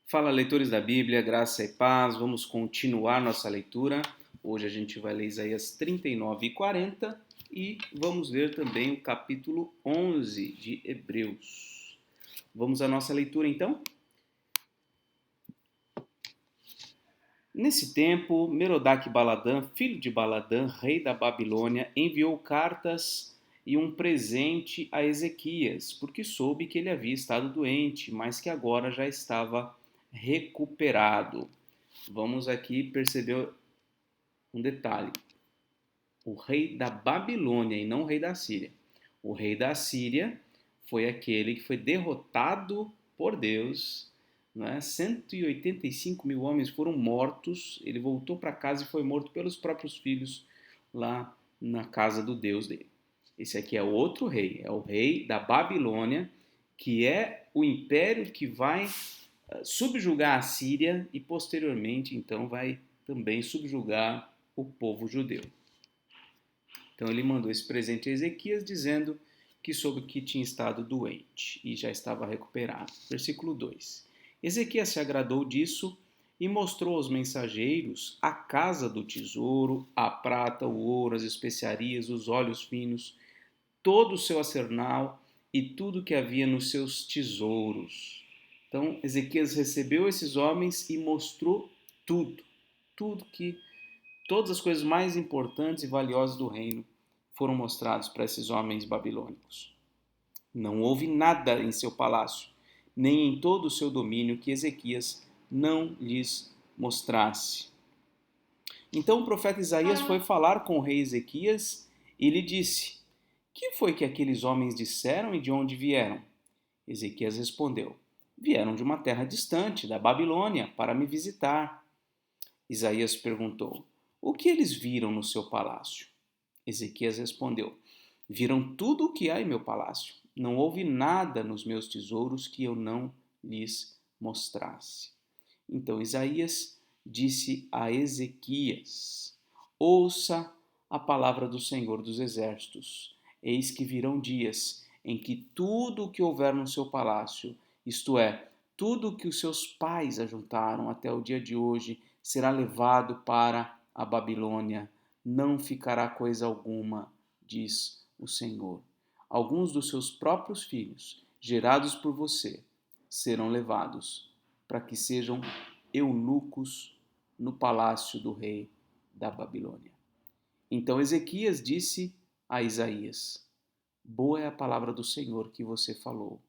Fala, leitores da Bíblia, graça e paz. Vamos continuar nossa leitura. Hoje a gente vai ler Isaías 39 e 40 e vamos ler também o capítulo 11 de Hebreus. Vamos à nossa leitura então? Nesse tempo, Merodach-Baladã, filho de Baladã, rei da Babilônia, enviou cartas e um presente a Ezequias, porque soube que ele havia estado doente, mas que agora já estava recuperado. Vamos aqui perceber um detalhe. O rei da Babilônia e não o rei da Síria. O rei da Síria foi aquele que foi derrotado por Deus, né? 185 mil homens foram mortos, ele voltou para casa e foi morto pelos próprios filhos lá na casa do Deus dele. Esse aqui é outro rei, é o rei da Babilônia, que é o império que vai subjugar a Síria e posteriormente então vai também subjugar o povo judeu. Então ele mandou esse presente a Ezequias dizendo que soube que tinha estado doente e já estava recuperado. Versículo 2. Ezequias se agradou disso e mostrou aos mensageiros a casa do tesouro, a prata, o ouro, as especiarias, os óleos finos, todo o seu arsenal e tudo que havia nos seus tesouros. Então Ezequias recebeu esses homens e mostrou tudo que todas as coisas mais importantes e valiosas do reino foram mostrados para esses homens babilônicos. Não houve nada em seu palácio, nem em todo o seu domínio que Ezequias não lhes mostrasse. Então o profeta Isaías foi falar com o rei Ezequias e lhe disse: que foi que aqueles homens disseram e de onde vieram? Ezequias respondeu: vieram de uma terra distante, da Babilônia, para me visitar. Isaías perguntou: o que eles viram no seu palácio? Ezequias respondeu: viram tudo o que há em meu palácio. Não houve nada nos meus tesouros que eu não lhes mostrasse. Então Isaías disse a Ezequias: ouça a palavra do Senhor dos Exércitos. Eis que virão dias em que tudo o que houver no seu palácio, isto é, tudo o que os seus pais ajuntaram até o dia de hoje, será levado para a Babilônia. Não ficará coisa alguma, diz o Senhor. Alguns dos seus próprios filhos, gerados por você, serão levados para que sejam eunucos no palácio do rei da Babilônia. Então Ezequias disse a Isaías: boa é a palavra do Senhor que você falou.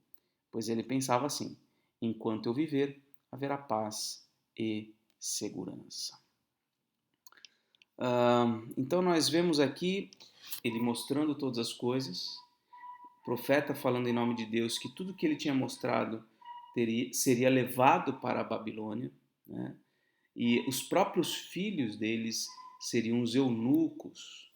Pois ele pensava assim: enquanto eu viver, haverá paz e segurança. Então nós vemos aqui ele mostrando todas as coisas, o profeta falando em nome de Deus que tudo que ele tinha mostrado seria levado para a Babilônia, né? E os próprios filhos deles seriam os eunucos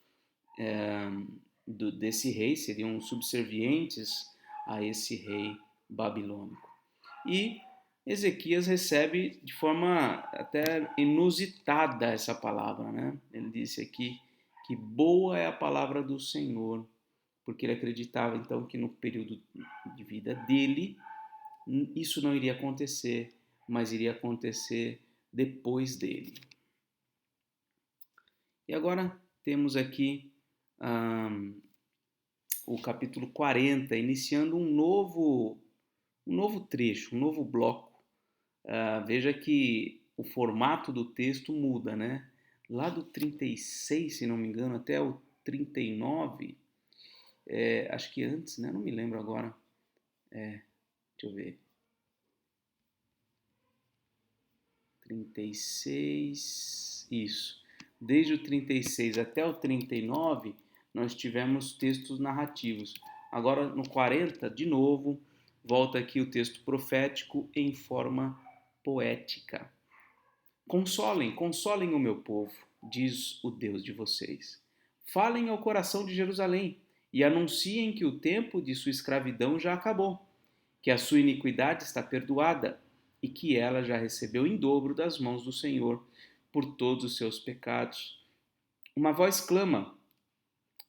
desse rei, seriam subservientes a esse rei babilônico. E Ezequias recebe de forma até inusitada essa palavra, né? Ele disse aqui que boa é a palavra do Senhor, porque ele acreditava então que no período de vida dele isso não iria acontecer, mas iria acontecer depois dele. E agora temos aqui o capítulo 40, iniciando um novo trecho, um novo bloco. Veja que o formato do texto muda, né? Lá do 36, se não me engano, até o 39, acho que antes, né? Não me lembro agora. Deixa eu ver. 36, isso. Desde o 36 até o 39, nós tivemos textos narrativos. Agora, no 40, de novo, volta aqui o texto profético em forma poética. Consolem, consolem o meu povo, diz o Deus de vocês. Falem ao coração de Jerusalém e anunciem que o tempo de sua escravidão já acabou, que a sua iniquidade está perdoada e que ela já recebeu em dobro das mãos do Senhor por todos os seus pecados. Uma voz clama: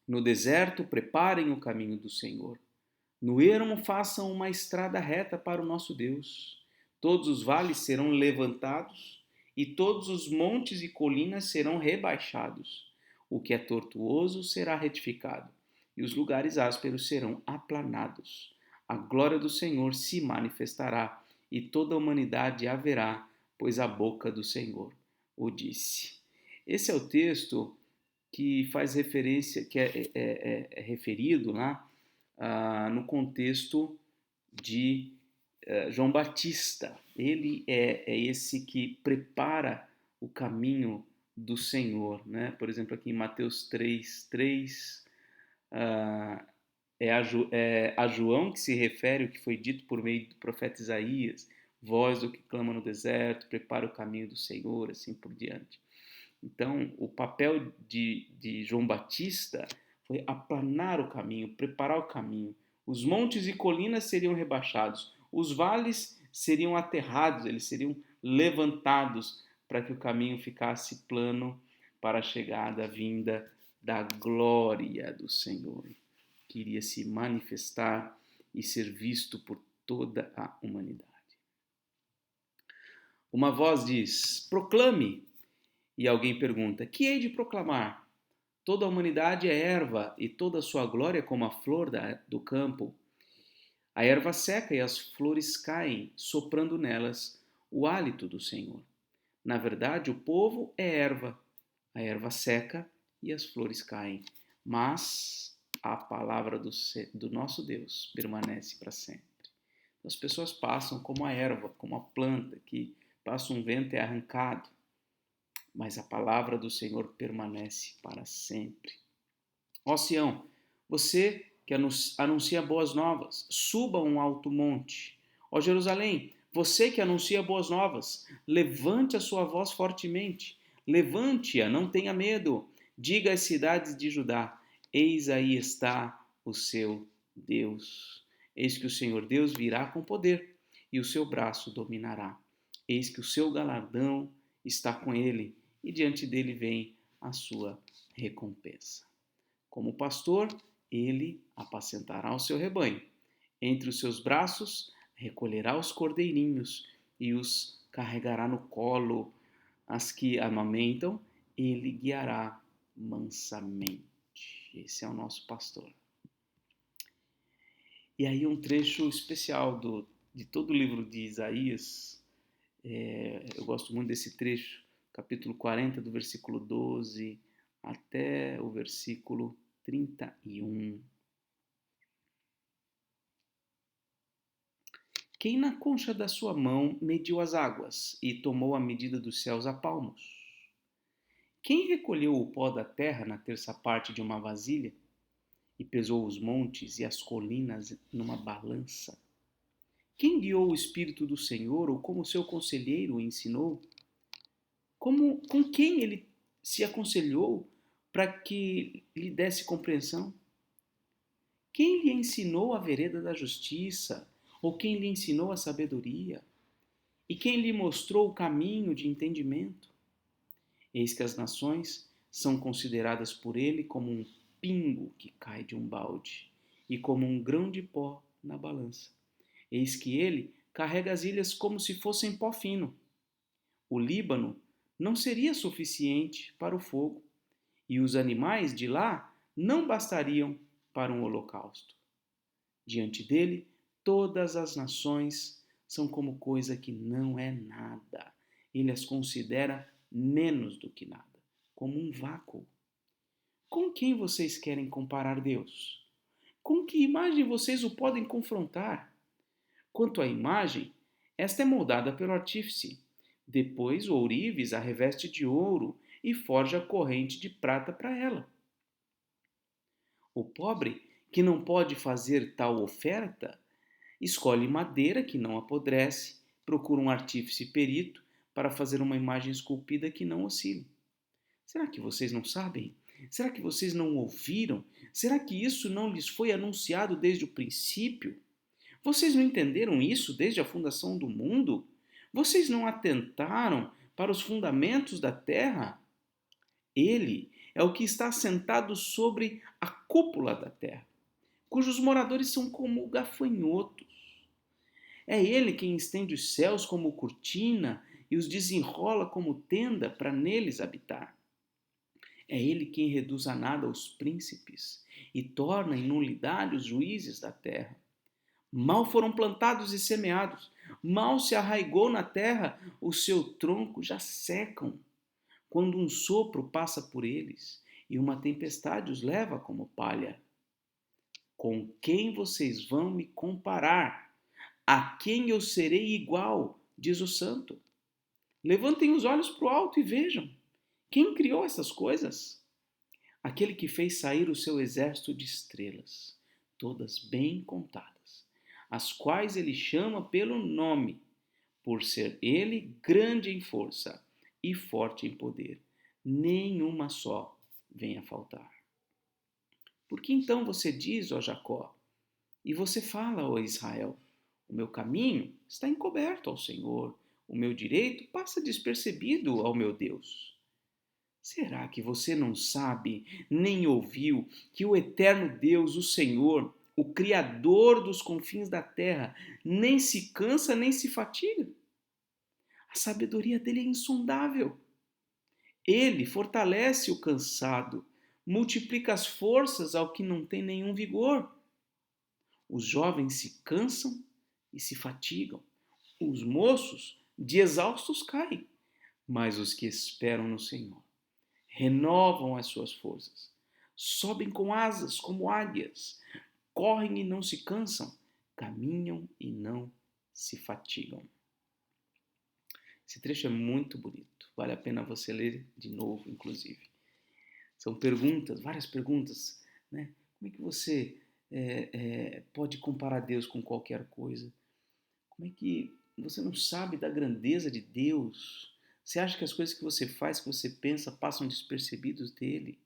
no deserto preparem o caminho do Senhor. No ermo façam uma estrada reta para o nosso Deus. Todos os vales serão levantados e todos os montes e colinas serão rebaixados. O que é tortuoso será retificado e os lugares ásperos serão aplanados. A glória do Senhor se manifestará e toda a humanidade a verá, pois a boca do Senhor o disse. Esse é o texto que faz referência, que é referido lá no contexto de João Batista. Ele é esse que prepara o caminho do Senhor, né? Por exemplo, aqui em Mateus 3:3, é a João que se refere o que foi dito por meio do profeta Isaías: voz do que clama no deserto, prepara o caminho do Senhor, assim por diante. Então, o papel de João Batista foi aplanar o caminho, preparar o caminho. Os montes e colinas seriam rebaixados, os vales seriam aterrados, eles seriam levantados para que o caminho ficasse plano para a chegada, a vinda da glória do Senhor, que iria se manifestar e ser visto por toda a humanidade. Uma voz diz: proclame. E alguém pergunta: que hei de proclamar? Toda a humanidade é erva, e toda a sua glória como a flor do campo. A erva seca e as flores caem, soprando nelas o hálito do Senhor. Na verdade, o povo é erva, a erva seca e as flores caem. Mas a palavra do nosso Deus permanece para sempre. As pessoas passam como a erva, como a planta, que passa um vento e é arrancado. Mas a palavra do Senhor permanece para sempre. Ó Sião, você que anuncia boas novas, suba um alto monte. Ó Jerusalém, você que anuncia boas novas, levante a sua voz fortemente. Levante-a, não tenha medo. Diga às cidades de Judá: eis aí está o seu Deus. Eis que o Senhor Deus virá com poder e o seu braço dominará. Eis que o seu galardão está com ele e diante dele vem a sua recompensa. Como pastor, ele apacentará o seu rebanho. Entre os seus braços recolherá os cordeirinhos e os carregará no colo. As que amamentam, ele guiará mansamente. Esse é o nosso pastor. E aí um trecho especial de todo o livro de Isaías. Eu gosto muito desse trecho, capítulo 40, do versículo 12 até o versículo 31. Quem na concha da sua mão mediu as águas e tomou a medida dos céus a palmos? Quem recolheu o pó da terra na terça parte de uma vasilha e pesou os montes e as colinas numa balança? Quem guiou o Espírito do Senhor ou como seu conselheiro o ensinou? Com quem ele se aconselhou para que lhe desse compreensão? Quem lhe ensinou a vereda da justiça? Ou quem lhe ensinou a sabedoria? E quem lhe mostrou o caminho de entendimento? Eis que as nações são consideradas por ele como um pingo que cai de um balde e como um grão de pó na balança. Eis que ele carrega as ilhas como se fossem pó fino. O Líbano não seria suficiente para o fogo, e os animais de lá não bastariam para um holocausto. Diante dele, todas as nações são como coisa que não é nada. Ele as considera menos do que nada, como um vácuo. Com quem vocês querem comparar Deus? Com que imagem vocês o podem confrontar? Quanto à imagem, esta é moldada pelo artífice. Depois o ourives a reveste de ouro e forja a corrente de prata para ela. O pobre, que não pode fazer tal oferta, escolhe madeira que não apodrece, procura um artífice perito para fazer uma imagem esculpida que não oscile. Será que vocês não sabem? Será que vocês não ouviram? Será que isso não lhes foi anunciado desde o princípio? Vocês não entenderam isso desde a fundação do mundo? Vocês não atentaram para os fundamentos da terra? Ele é o que está assentado sobre a cúpula da terra, cujos moradores são como gafanhotos. É Ele quem estende os céus como cortina e os desenrola como tenda para neles habitar. É Ele quem reduz a nada os príncipes e torna em nulidade os juízes da terra. Mal foram plantados e semeados, mal se arraigou na terra, o seu tronco já secam, quando um sopro passa por eles e uma tempestade os leva como palha. Com quem vocês vão me comparar? A quem eu serei igual? Diz o santo. Levantem os olhos para o alto e vejam. Quem criou essas coisas? Aquele que fez sair o seu exército de estrelas, todas bem contadas, as quais ele chama pelo nome, por ser ele grande em força e forte em poder. Nenhuma só vem a faltar. Por que então você diz, ó Jacó, e você fala, ó Israel, o meu caminho está encoberto ao Senhor, o meu direito passa despercebido ao meu Deus? Será que você não sabe, nem ouviu, que o eterno Deus, o Senhor, o Criador dos confins da terra, nem se cansa nem se fatiga? A sabedoria dele é insondável. Ele fortalece o cansado, multiplica as forças ao que não tem nenhum vigor. Os jovens se cansam e se fatigam, os moços de exaustos caem, mas os que esperam no Senhor renovam as suas forças, sobem com asas como águias, correm e não se cansam, caminham e não se fatigam. Esse trecho é muito bonito, vale a pena você ler de novo, inclusive. São perguntas, várias perguntas, né? Como é que você pode comparar Deus com qualquer coisa? Como é que você não sabe da grandeza de Deus? Você acha que as coisas que você faz, que você pensa, passam despercebidos dele?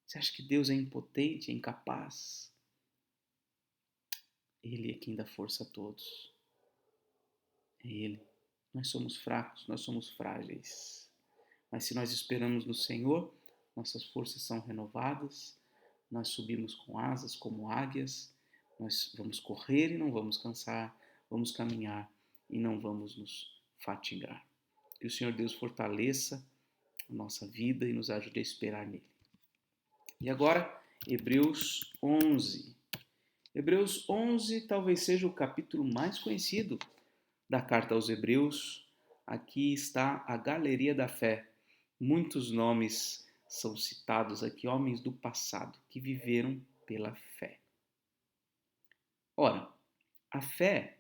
Você acha que Deus é impotente, é incapaz? Ele é quem dá força a todos. É Ele. Nós somos fracos, nós somos frágeis. Mas se nós esperamos no Senhor, nossas forças são renovadas, nós subimos com asas como águias, nós vamos correr e não vamos cansar, vamos caminhar e não vamos nos fatigar. Que o Senhor Deus fortaleça a nossa vida e nos ajude a esperar nele. E agora, Hebreus 11. Hebreus 11 talvez seja o capítulo mais conhecido da carta aos Hebreus. Aqui está a galeria da fé. Muitos nomes são citados aqui, homens do passado que viveram pela fé. Ora, a fé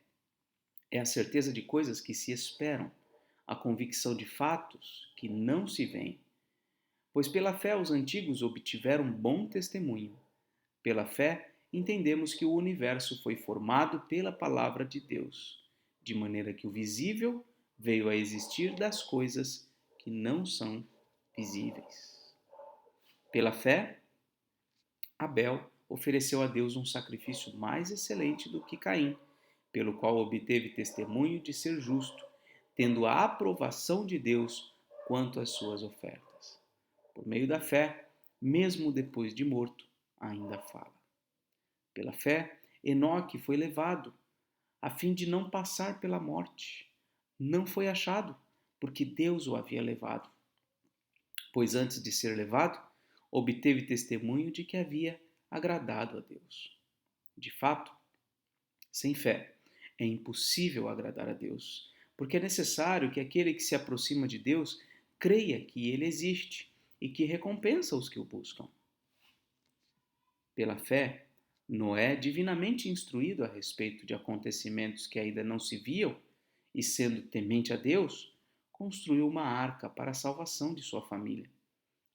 é a certeza de coisas que se esperam, a convicção de fatos que não se veem. Pois pela fé os antigos obtiveram bom testemunho. Pela fé entendemos que o universo foi formado pela palavra de Deus, de maneira que o visível veio a existir das coisas que não são visíveis. Pela fé, Abel ofereceu a Deus um sacrifício mais excelente do que Caim, pelo qual obteve testemunho de ser justo, tendo a aprovação de Deus quanto às suas ofertas. Por meio da fé, mesmo depois de morto, ainda fala. Pela fé, Enoque foi levado, a fim de não passar pela morte. Não foi achado, porque Deus o havia levado. Pois antes de ser levado, obteve testemunho de que havia agradado a Deus. De fato, sem fé, é impossível agradar a Deus, porque é necessário que aquele que se aproxima de Deus creia que ele existe e que recompensa os que o buscam. Pela fé, Noé, divinamente instruído a respeito de acontecimentos que ainda não se viam, e sendo temente a Deus, construiu uma arca para a salvação de sua família.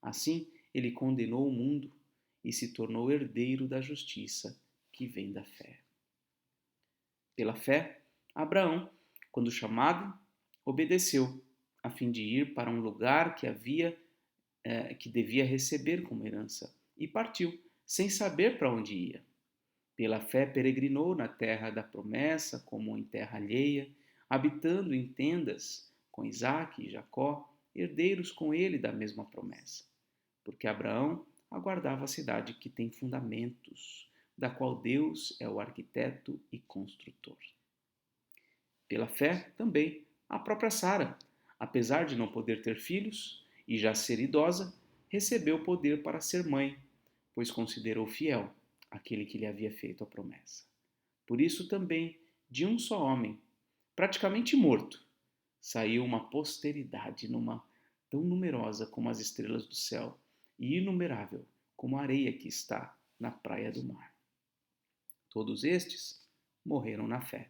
Assim, ele condenou o mundo e se tornou herdeiro da justiça que vem da fé. Pela fé, Abraão, quando chamado, obedeceu, a fim de ir para um lugar que devia receber como herança, e partiu, sem saber para onde ia. Pela fé peregrinou na terra da promessa, como em terra alheia, habitando em tendas com Isaque e Jacó, herdeiros com ele da mesma promessa. Porque Abraão aguardava a cidade que tem fundamentos, da qual Deus é o arquiteto e construtor. Pela fé, também, a própria Sara, apesar de não poder ter filhos e já ser idosa, recebeu poder para ser mãe, pois considerou fiel aquele que lhe havia feito a promessa. Por isso também, de um só homem, praticamente morto, saiu uma posteridade tão numerosa como as estrelas do céu e inumerável como a areia que está na praia do mar. Todos estes morreram na fé.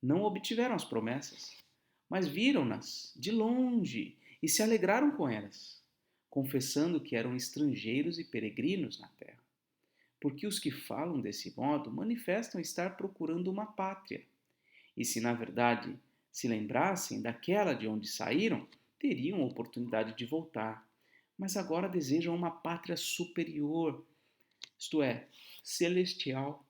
Não obtiveram as promessas, mas viram-nas de longe e se alegraram com elas, confessando que eram estrangeiros e peregrinos na terra. Porque os que falam desse modo manifestam estar procurando uma pátria. E se na verdade se lembrassem daquela de onde saíram, teriam oportunidade de voltar. Mas agora desejam uma pátria superior, isto é, celestial.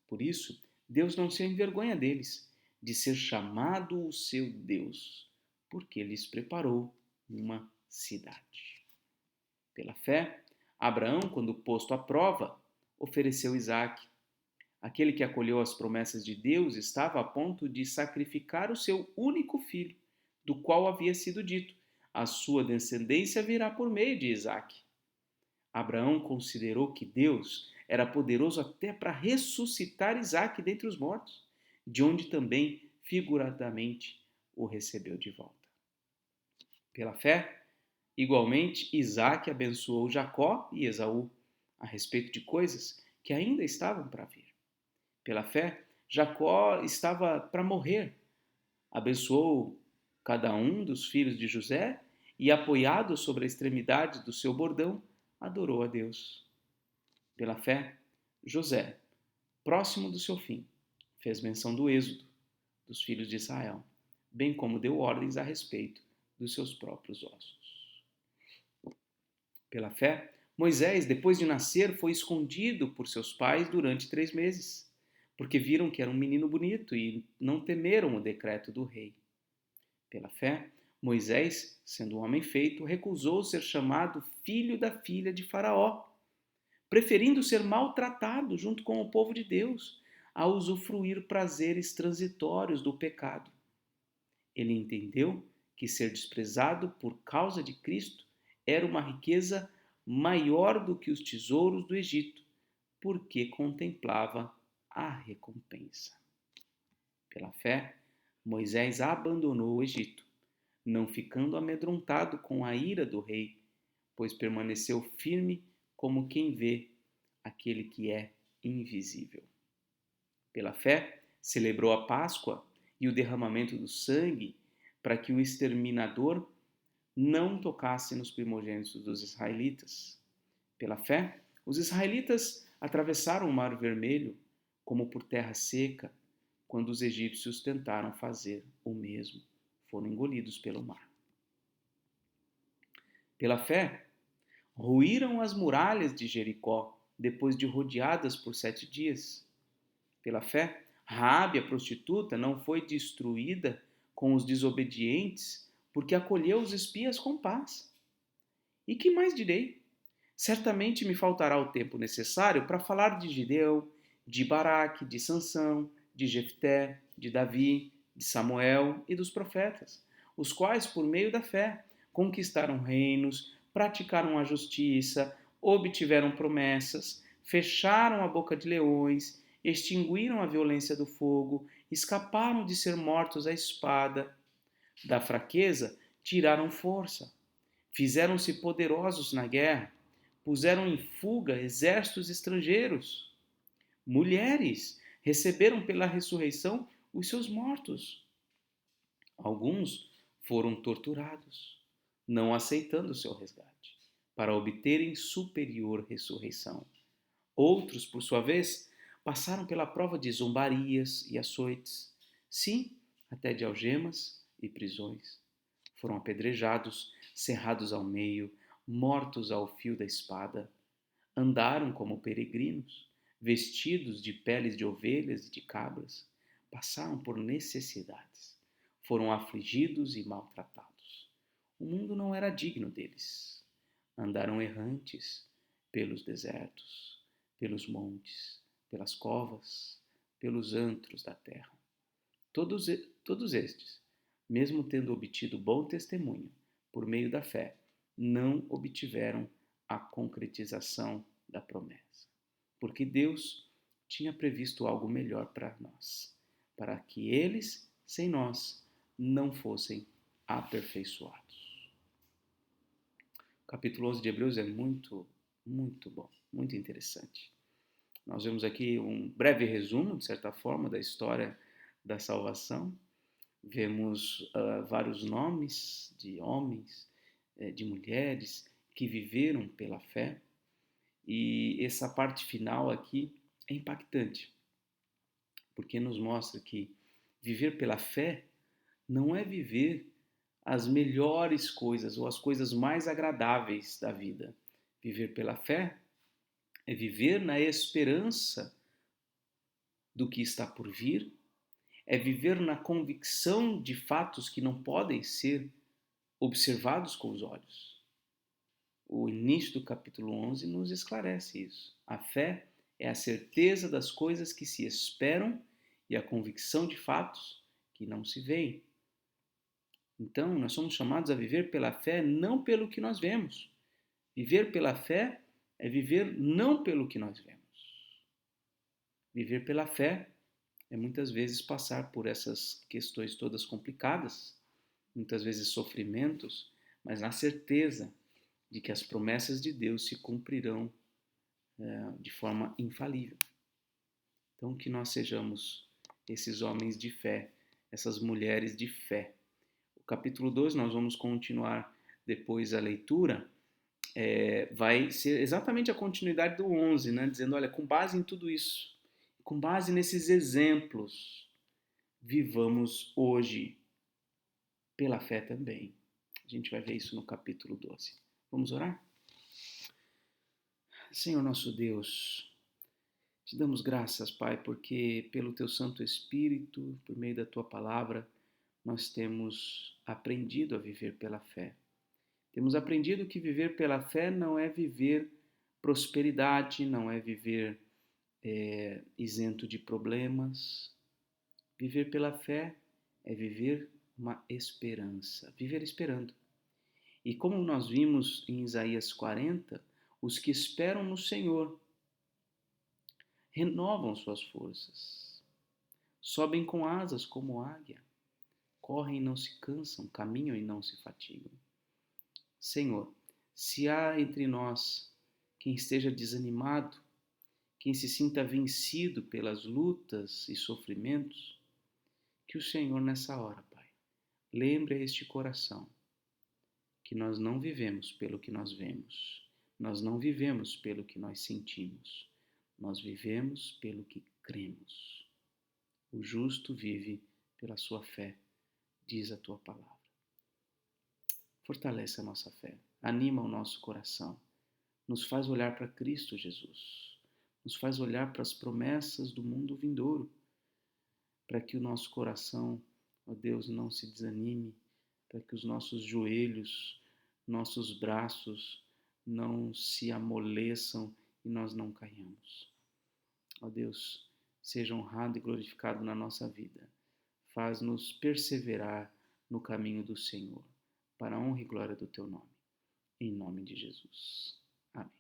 Por isso, Deus não se envergonha deles, de ser chamado o seu Deus, porque lhes preparou uma cidade. Pela fé, Abraão, quando posto à prova, ofereceu Isaque. Aquele que acolheu as promessas de Deus estava a ponto de sacrificar o seu único filho, do qual havia sido dito: a sua descendência virá por meio de Isaque. Abraão considerou que Deus era poderoso até para ressuscitar Isaque dentre os mortos, de onde também, figuradamente, o recebeu de volta. Pela fé, igualmente, Isaque abençoou Jacó e Esaú a respeito de coisas que ainda estavam para vir. Pela fé, Jacó estava para morrer. Abençoou cada um dos filhos de José e, apoiado sobre a extremidade do seu bordão, adorou a Deus. Pela fé, José, próximo do seu fim, fez menção do êxodo dos filhos de Israel, bem como deu ordens a respeito dos seus próprios ossos. Pela fé, Moisés, depois de nascer, foi escondido por seus pais durante 3 meses, porque viram que era um menino bonito e não temeram o decreto do rei. Pela fé, Moisés, sendo um homem feito, recusou ser chamado filho da filha de Faraó, preferindo ser maltratado junto com o povo de Deus, a usufruir prazeres transitórios do pecado. Ele entendeu que ser desprezado por causa de Cristo era uma riqueza maior do que os tesouros do Egito, porque contemplava a recompensa. Pela fé, Moisés abandonou o Egito, não ficando amedrontado com a ira do rei, pois permaneceu firme como quem vê aquele que é invisível. Pela fé, celebrou a Páscoa e o derramamento do sangue para que o exterminador não tocasse nos primogênitos dos israelitas. Pela fé, os israelitas atravessaram o Mar Vermelho como por terra seca, quando os egípcios tentaram fazer o mesmo, foram engolidos pelo mar. Pela fé, ruíram as muralhas de Jericó, depois de rodeadas por 7 dias. Pela fé, Raabe, a prostituta, não foi destruída com os desobedientes, porque acolheu os espias com paz. E que mais direi? Certamente me faltará o tempo necessário para falar de Gideão, de Baraque, de Sansão, de Jefté, de Davi, de Samuel e dos profetas, os quais, por meio da fé, conquistaram reinos, praticaram a justiça, obtiveram promessas, fecharam a boca de leões, extinguiram a violência do fogo, escaparam de ser mortos à espada. Da fraqueza tiraram força, fizeram-se poderosos na guerra, puseram em fuga exércitos estrangeiros. Mulheres receberam pela ressurreição os seus mortos. Alguns foram torturados, não aceitando o seu resgate, para obterem superior ressurreição. Outros, por sua vez, passaram pela prova de zombarias e açoites, sim, até de algemas e prisões. Foram apedrejados, cerrados ao meio, mortos ao fio da espada. Andaram como peregrinos, vestidos de peles de ovelhas e de cabras. Passaram por necessidades. Foram afligidos e maltratados. O mundo não era digno deles. Andaram errantes pelos desertos, pelos montes, pelas covas, pelos antros da terra. Todos estes, mesmo tendo obtido bom testemunho por meio da fé, não obtiveram a concretização da promessa. Porque Deus tinha previsto algo melhor para nós, para que eles, sem nós, não fossem aperfeiçoados. O capítulo 11 de Hebreus é muito, muito bom, muito interessante. Nós vemos aqui um breve resumo, de certa forma, da história da salvação. Vemos vários nomes de homens, de mulheres que viveram pela fé. E essa parte final aqui é impactante, porque nos mostra que viver pela fé não é viver as melhores coisas ou as coisas mais agradáveis da vida. Viver pela fé é viver na esperança do que está por vir, é viver na convicção de fatos que não podem ser observados com os olhos. O início do capítulo 11 nos esclarece isso. A fé é a certeza das coisas que se esperam e a convicção de fatos que não se veem. Então, nós somos chamados a viver pela fé não pelo que nós vemos. Viver pela fé é viver não pelo que nós vemos. Viver pela fé é muitas vezes passar por essas questões todas complicadas, muitas vezes sofrimentos, mas na certeza de que as promessas de Deus se cumprirão de forma infalível. Então, que nós sejamos esses homens de fé, essas mulheres de fé. O capítulo 12, nós vamos continuar depois a leitura, vai ser exatamente a continuidade do 11, né? Dizendo, olha, com base em tudo isso, com base nesses exemplos, vivamos hoje pela fé também. A gente vai ver isso no capítulo 12. Vamos orar? Senhor nosso Deus, te damos graças, Pai, porque pelo Teu Santo Espírito, por meio da Tua Palavra, nós temos aprendido a viver pela fé. Temos aprendido que viver pela fé não é viver prosperidade, não é viver isento de problemas. Viver pela fé é viver uma esperança, viver esperando. E como nós vimos em Isaías 40, os que esperam no Senhor renovam suas forças, sobem com asas como águia, correm e não se cansam, caminham e não se fatigam. Senhor, se há entre nós quem esteja desanimado, quem se sinta vencido pelas lutas e sofrimentos, que o Senhor nessa hora, Pai, lembre a este coração que nós não vivemos pelo que nós vemos, nós não vivemos pelo que nós sentimos, nós vivemos pelo que cremos. O justo vive pela sua fé, diz a tua palavra. Fortalece a nossa fé, anima o nosso coração, nos faz olhar para Cristo Jesus, nos faz olhar para as promessas do mundo vindouro, para que o nosso coração, ó Deus, não se desanime, para que os nossos joelhos, nossos braços não se amoleçam e nós não caiamos. Ó Deus, seja honrado e glorificado na nossa vida. Faz-nos perseverar no caminho do Senhor, para a honra e glória do Teu nome. Em nome de Jesus. Amém.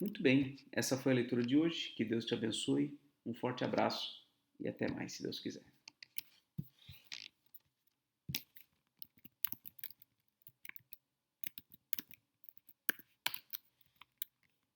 Muito bem, essa foi a leitura de hoje. Que Deus te abençoe. Um forte abraço e até mais, se Deus quiser.